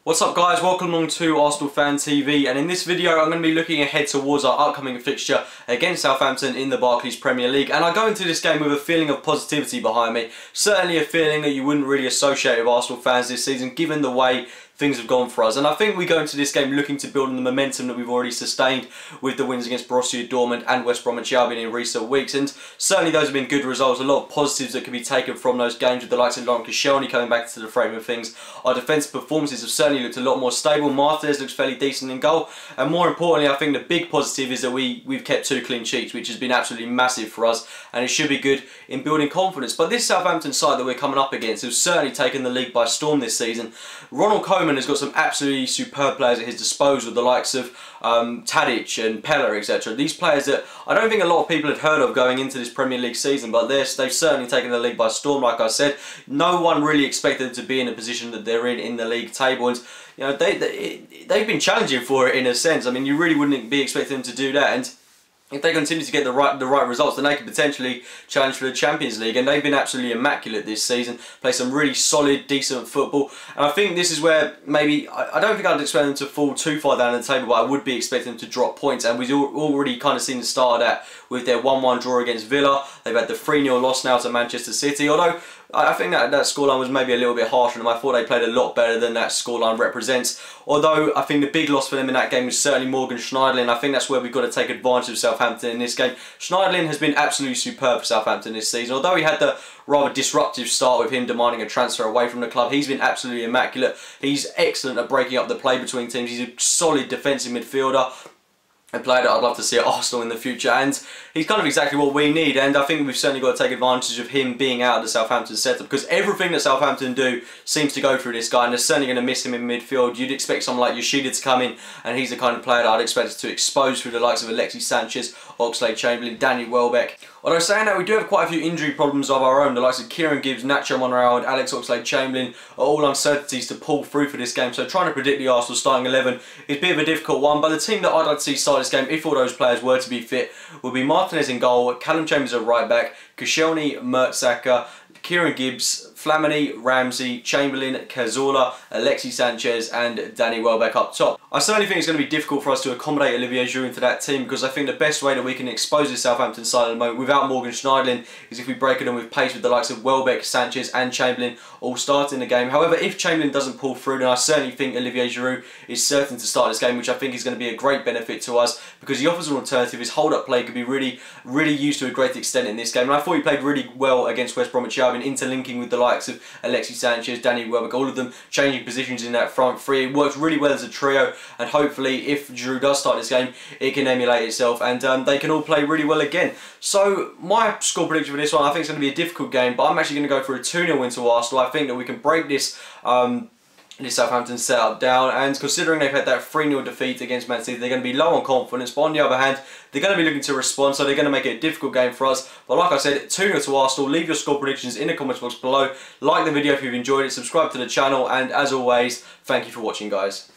What's up guys, welcome along to Arsenal Fan TV, and in this video I'm going to be looking ahead towards our upcoming fixture against Southampton in the Barclays Premier League. And I go into this game with a feeling of positivity behind me, certainly a feeling that you wouldn't really associate with Arsenal fans this season given the way things have gone for us. And I think we go into this game looking to build on the momentum that we've already sustained with the wins against Borussia Dortmund and West Bromwich Albion in recent weeks. And certainly those have been good results, a lot of positives that can be taken from those games with the likes of Laurent Koscielny coming back to the frame of things. Our defensive performances have certainly looked a lot more stable. Martinez looks fairly decent in goal. And more importantly, I think the big positive is that we've kept 2 clean sheets, which has been absolutely massive for us. And it should be good in building confidence. But this Southampton side that we're coming up against has certainly taken the league by storm this season. Ronald Koeman has got some absolutely superb players at his disposal, the likes of Tadic and Pella, etc. These players that I don't think a lot of people had heard of going into this Premier League season, but they've certainly taken the league by storm. Like I said, no one really expected them to be in a position that they're in the league table, and you know they've been challenging for it in a sense. I mean, you really wouldn't be expecting them to do that, and if they continue to get the right results, then they could potentially challenge for the Champions League. And they've been absolutely immaculate this season, play some really solid, decent football. And I think this is where maybe, I don't think I'd expect them to fall too far down the table, but I would be expecting them to drop points. And we've already kind of seen the start of that with their 1-1 draw against Villa. They've had the 3-0 loss now to Manchester City, although I think that scoreline was maybe a little bit harsher than I thought. They played a lot better than that scoreline represents. Although I think the big loss for them in that game was certainly Morgan Schneiderlin. I think that's where we've got to take advantage of Southampton in this game. Schneiderlin has been absolutely superb for Southampton this season. Although he had the rather disruptive start with him demanding a transfer away from the club, he's been absolutely immaculate. He's excellent at breaking up the play between teams. He's a solid defensive midfielder, a player that I'd love to see at Arsenal in the future, and he's kind of exactly what we need. And I think we've certainly got to take advantage of him being out of the Southampton setup, because everything that Southampton do seems to go through this guy, and they're certainly going to miss him in midfield. You'd expect someone like Yoshida to come in, and he's the kind of player that I'd expect to expose through the likes of Alexis Sanchez, Oxlade-Chamberlain, Danny Welbeck. Although saying that, we do have quite a few injury problems of our own. The likes of Kieran Gibbs, Nacho Monreal and Alex Oxlade-Chamberlain are all uncertainties to pull through for this game. So trying to predict the Arsenal starting 11 is a bit of a difficult one. But the team that I'd like to see start this game, if all those players were to be fit, would be Martinez in goal, Callum Chambers at right back, Koscielny, Mertesacker, Kieran Gibbs, Flamini, Ramsey, Chamberlain, Cazorla, Alexis Sanchez and Danny Welbeck up top. I certainly think it's going to be difficult for us to accommodate Olivier Giroud into that team, because I think the best way that we can expose this Southampton side at the moment without Morgan Schneiderlin is if we break it on with pace with the likes of Welbeck, Sanchez and Chamberlain all starting the game. However, if Chamberlain doesn't pull through, then I certainly think Olivier Giroud is certain to start this game, which I think is going to be a great benefit to us because he offers an alternative. His hold-up play could be really used to a great extent in this game, and I thought he played really well against West Bromwich Albion, interlinking with the likes of Alexis Sanchez, Danny Welbeck, all of them changing positions in that front three. It works really well as a trio, and hopefully if Giroud does start this game, it can emulate itself and they can all play really well again. So my score prediction for this one, I think it's going to be a difficult game, but I'm actually going to go for a 2-0 win to Arsenal. I think that we can break this this Southampton setup down, and considering they've had that 3-0 defeat against Man City, they're going to be low on confidence, but on the other hand, they're going to be looking to respond, so they're going to make it a difficult game for us. But like I said, 2-0 to Arsenal. Leave your score predictions in the comments box below. Like the video if you've enjoyed it, subscribe to the channel, and as always, thank you for watching guys.